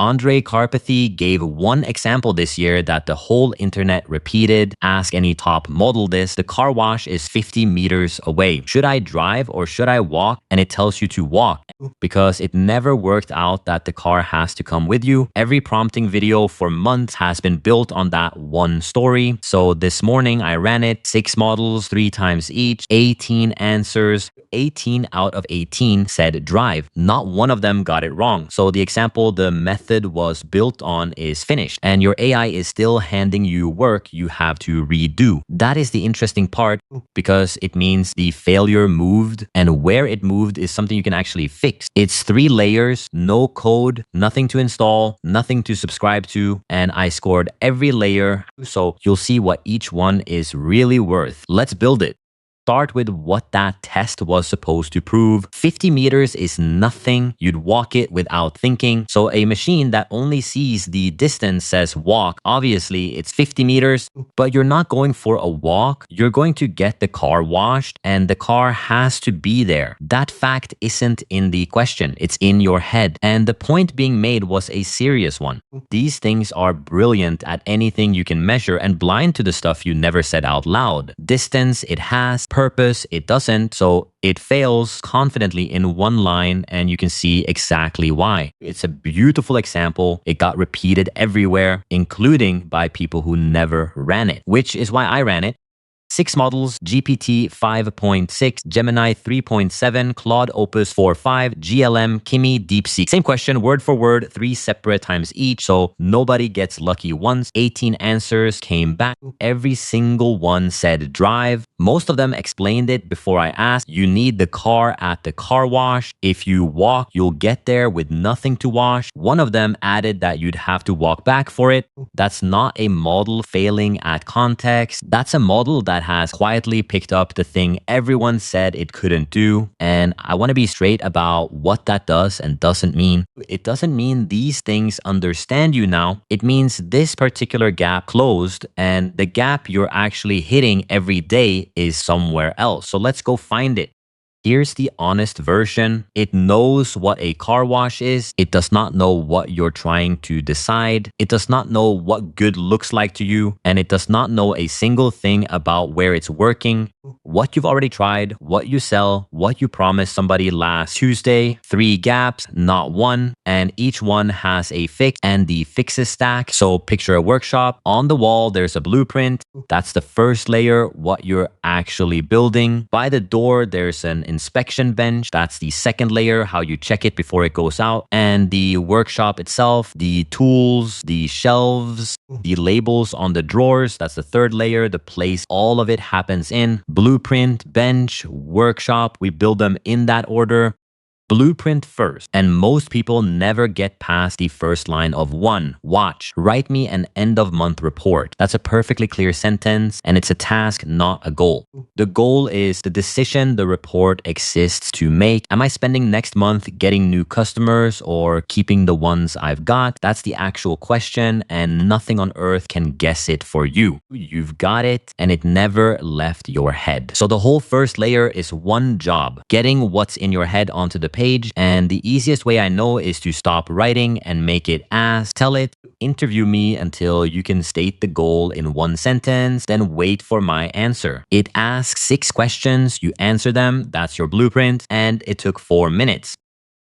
Andre Karpathy gave one example this year that the whole internet repeated. Ask any top model this. The car wash is 50 meters away. Should I drive or should I walk? And it tells you to walk because it never worked out that the car has to come with you. Every prompting video for months has been built on that one story. So this morning I ran it, 6 models, 3 times each, 18 answers. 18 out of 18 said drive. Not one of them got it wrong. So the example the method was built on is finished, and your AI is still handing you work you have to redo. That is the interesting part because it means the failure moved, and where it moved is something you can actually fix. It's 3 layers, no code, nothing to install, nothing to subscribe to, and I scored every layer. So you'll see what each one is really worth. Let's build it. Start with what that test was supposed to prove. 50 meters is nothing. You'd walk it without thinking. So a machine that only sees the distance says walk. Obviously, it's 50 meters, but you're not going for a walk. You're going to get the car washed, and the car has to be there. That fact isn't in the question. It's in your head. And the point being made was a serious one. These things are brilliant at anything you can measure and blind to the stuff you never said out loud. Distance, it has. Purpose, it doesn't. So it fails confidently in one line, and you can see exactly why. It's a beautiful example. It got repeated everywhere, including by people who never ran it, which is why I ran it. 6 models, GPT 5.6, Gemini 3.7, Claude Opus 4.5, GLM, Kimi, DeepSeek. Same question, word for word, 3 separate times each, so nobody gets lucky once. 18 answers came back. Every single one said drive. Most of them explained it before I asked. You need the car at the car wash. If you walk, you'll get there with nothing to wash. One of them added that you'd have to walk back for it. That's not a model failing at context. That's a model that has quietly picked up the thing everyone said it couldn't do. And I want to be straight about what that does and doesn't mean. It doesn't mean these things understand you now. It means this particular gap closed, and the gap you're actually hitting every day is somewhere else. So let's go find it. Here's the honest version. It knows what a car wash is. It does not know what you're trying to decide. It does not know what good looks like to you. And it does not know a single thing about where it's working, what you've already tried, what you sell, what you promised somebody last Tuesday. 3 gaps, not one. And each one has a fix and the fixes stack. So picture a workshop. On the wall, there's a blueprint. That's the first layer, what you're actually building. By the door, there's an inspection bench. That's the second layer, how you check it before it goes out. And the workshop itself, the tools, the shelves, the labels on the drawers. That's the third layer, the place all of it happens in. Blueprint, bench, workshop. We build them in that order. Blueprint first, and most people never get past the first line of 1. Watch, write me an end of month report. That's a perfectly clear sentence, and it's a task, not a goal. The goal is the decision the report exists to make. Am I spending next month getting new customers or keeping the ones I've got? That's the actual question, and nothing on earth can guess it for you. You've got it, and it never left your head. So the whole first layer is one job, getting what's in your head onto the page, and the easiest way I know is to stop writing and make it ask. Tell it, interview me until you can state the goal in 1 sentence, then wait for my answer. It asks 6 questions, you answer them, that's your blueprint, and it took 4 minutes.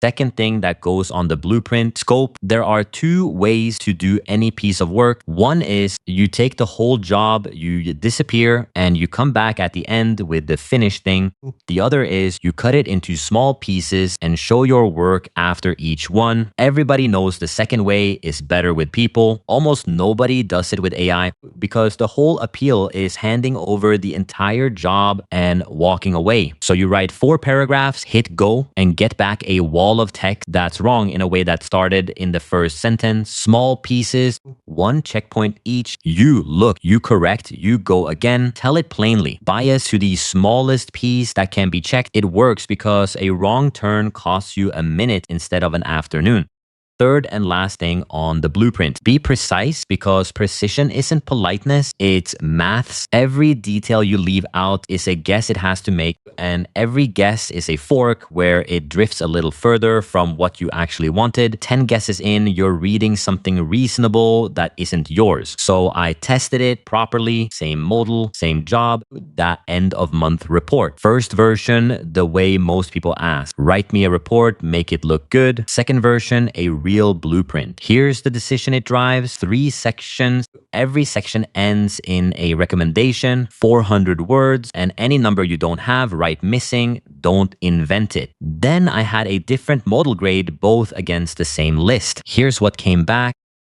Second thing that goes on the blueprint scope, there are 2 ways to do any piece of work. One is you take the whole job, you disappear, and you come back at the end with the finished thing. The other is you cut it into small pieces and show your work after each one. Everybody knows the second way is better with people. Almost nobody does it with AI because the whole appeal is handing over the entire job and walking away. So you write 4 paragraphs, hit go, and get back a wall of text that's wrong in a way that started in the first sentence. Small pieces, 1 checkpoint each. You look, you correct, you go again. Tell it plainly. Bias to the smallest piece that can be checked. It works because a wrong turn costs you a minute instead of an afternoon. Third and last thing on the blueprint. Be precise because precision isn't politeness, it's maths. Every detail you leave out is a guess it has to make, and every guess is a fork where it drifts a little further from what you actually wanted. 10 guesses in, you're reading something reasonable that isn't yours. So I tested it properly, same model, same job, that end of month report. First version, the way most people ask. Write me a report, make it look good. Second version, a real blueprint. Here's the decision it drives. 3 sections. Every section ends in a recommendation, 400 words, and any number you don't have, write missing, don't invent it. Then I had a different model grade both against the same list. Here's what came back.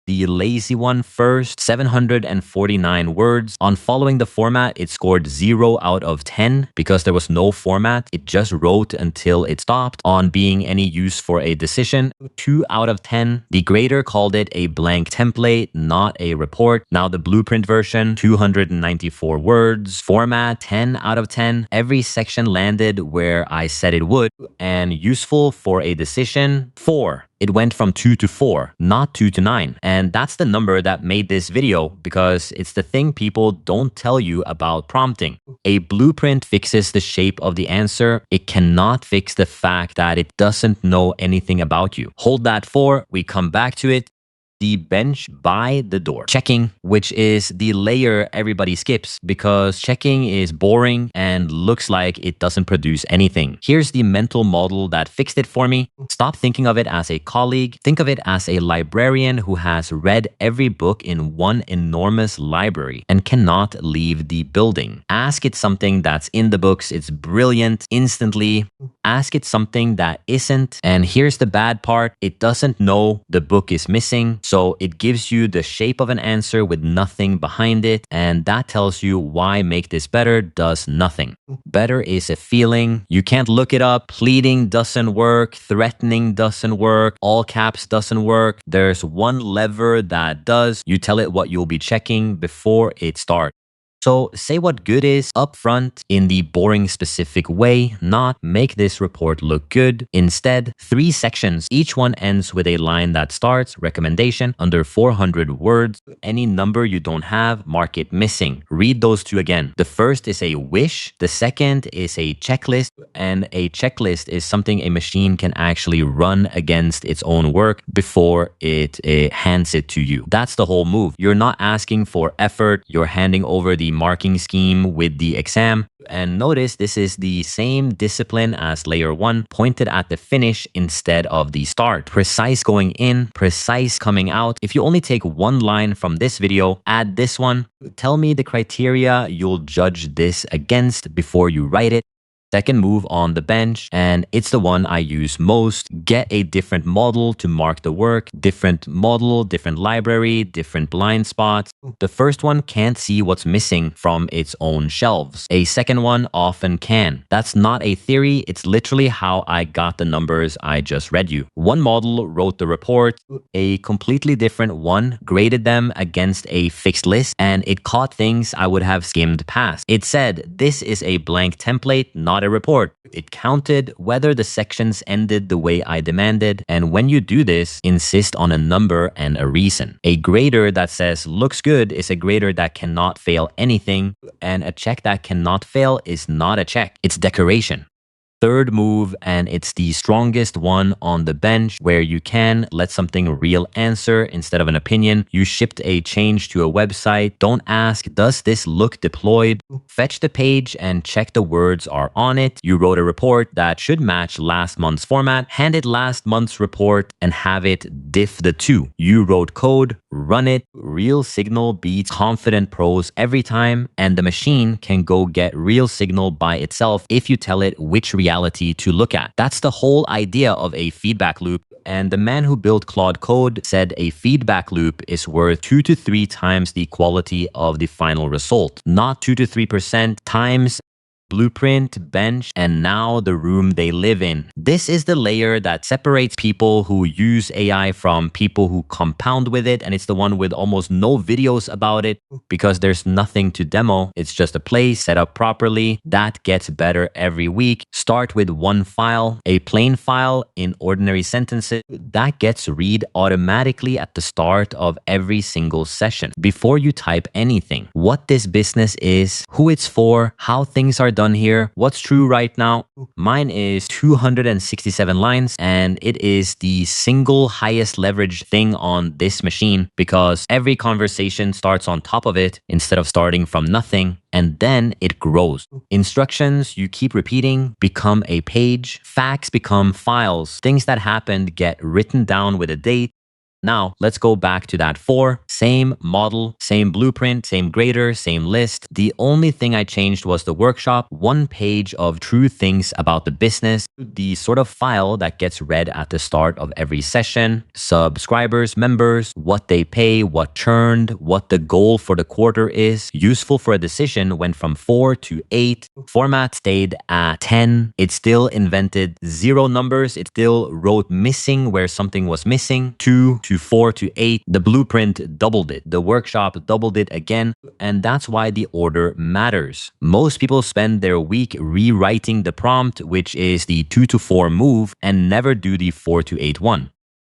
The lazy one first, 749 words. On following the format, it scored 0 out of 10 because there was no format. It just wrote until it stopped. On being any use for a decision, 2 out of 10. The grader called it a blank template, not a report. Now the blueprint version, 294 words. Format, 10 out of 10. Every section landed where I said it would. And useful for a decision, 4. It went from 2 to 4, not 2 to 9. And that's the number that made this video because it's the thing people don't tell you about prompting. A blueprint fixes the shape of the answer. It cannot fix the fact that it doesn't know anything about you. Hold that 4, we come back to it. The bench by the door. Checking, which is the layer everybody skips because checking is boring and looks like it doesn't produce anything. Here's the mental model that fixed it for me. Stop thinking of it as a colleague. Think of it as a librarian who has read every book in one enormous library and cannot leave the building. Ask it something that's in the books. It's brilliant instantly. Ask it something that isn't. And here's the bad part. It doesn't know the book is missing. So it gives you the shape of an answer with nothing behind it. And that tells you why make this better does nothing. Better is a feeling. You can't look it up. Pleading doesn't work. Threatening doesn't work. All caps doesn't work. There's one lever that does. You tell it what you'll be checking before it starts. So say what good is up front in the boring specific way, not make this report look good. Instead, 3 sections. Each one ends with a line that starts, recommendation, under 400 words. Any number you don't have, mark it missing. Read those 2 again. The first is a wish. The second is a checklist. And a checklist is something a machine can actually run against its own work before it hands it to you. That's the whole move. You're not asking for effort. You're handing over the marking scheme with the exam. And notice this is the same discipline as layer 1, pointed at the finish instead of the start. Precise going in, precise coming out. If you only take one line from this video, add this one. Tell me the criteria you'll judge this against before you write it. Second move on the bench, and it's the one I use most. Get a different model to mark the work. Different model, different library, different blind spots. The first one can't see what's missing from its own shelves. A second one often can. That's not a theory, it's literally how I got the numbers I just read you. One model wrote the report, a completely different one graded them against a fixed list, and it caught things I would have skimmed past. It said, this is a blank template, not a report. It counted whether the sections ended the way I demanded, and when you do this, insist on a number and a reason. A grader that says looks good is a grader that cannot fail anything, and a check that cannot fail is not a check. It's decoration. Third move, and it's the strongest one on the bench, where you can let something real answer instead of an opinion. You shipped a change to a website. Don't ask, does this look deployed? Fetch the page and check the words are on it. You wrote a report that should match last month's format. Hand it last month's report and have it diff the 2. You wrote code, run it. Real signal beats confident prose every time, and the machine can go get real signal by itself if you tell it which reality to look at. That's the whole idea of a feedback loop. And the man who built Claude Code said a feedback loop is worth 2 to 3 times the quality of the final result, not 2 to 3% times blueprint, bench, and now the room they live in. This is the layer that separates people who use AI from people who compound with it, and it's the one with almost no videos about it because there's nothing to demo. It's just a place set up properly that gets better every week. Start with one file, a plain file in ordinary sentences that gets read automatically at the start of every single session before you type anything. What this business is, who it's for, how things are done here, what's true right now. Mine is 267 lines, and it is the single highest leverage thing on this machine because every conversation starts on top of it instead of starting from nothing, and then it grows. Instructions you keep repeating become a page. Facts become files. Things that happened get written down with a date. Now, let's go back to that 4. Same model, same blueprint, same grader, same list. The only thing I changed was the workshop, 1 page of true things about the business, the sort of file that gets read at the start of every session, subscribers, members, what they pay, what churned, what the goal for the quarter is. Useful for a decision went from 4 to 8. Format stayed at 10. It still invented 0 numbers. It still wrote missing where something was missing. 2 to 4 to 8. The blueprint doubled it. The workshop doubled it again. And that's why the order matters. Most people spend their week rewriting the prompt, which is the 2 to 4 move, and never do the 4 to 8 one.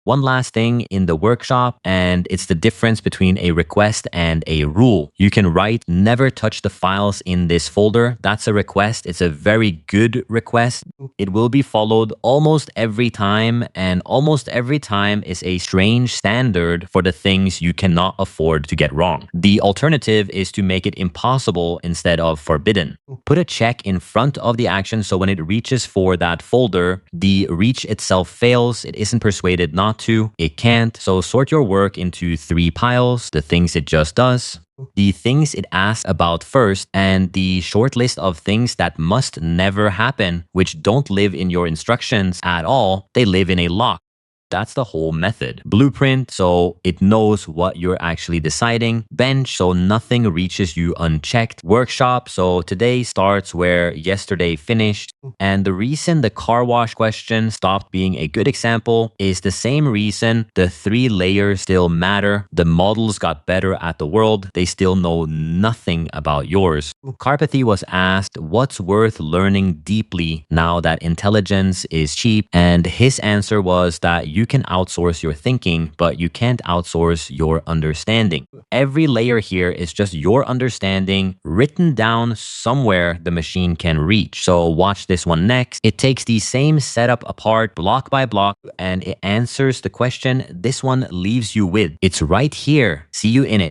One last thing in the workshop, and it's the difference between a request and a rule. You can write, never touch the files in this folder. That's a request. It's a very good request. It will be followed almost every time, and almost every time is a strange standard for the things you cannot afford to get wrong. The alternative is to make it impossible instead of forbidden. Put a check in front of the action so when it reaches for that folder, the reach itself fails. It isn't persuaded not to, it can't. So sort your work into 3 piles, the things it just does, the things it asks about first, and the short list of things that must never happen, which don't live in your instructions at all. They live in a lock. That's the whole method. Blueprint, so it knows what you're actually deciding. Bench, so nothing reaches you unchecked. Workshop, so today starts where yesterday finished. And the reason the car wash question stopped being a good example is the same reason the 3 layers still matter. The models got better at the world. They still know nothing about yours. Karpathy was asked what's worth learning deeply now that intelligence is cheap. And his answer was that you can outsource your thinking, but you can't outsource your understanding. Every layer here is just your understanding written down somewhere the machine can reach. So watch this one next. It takes the same setup apart block by block and it answers the question this one leaves you with. It's right here. See you in it.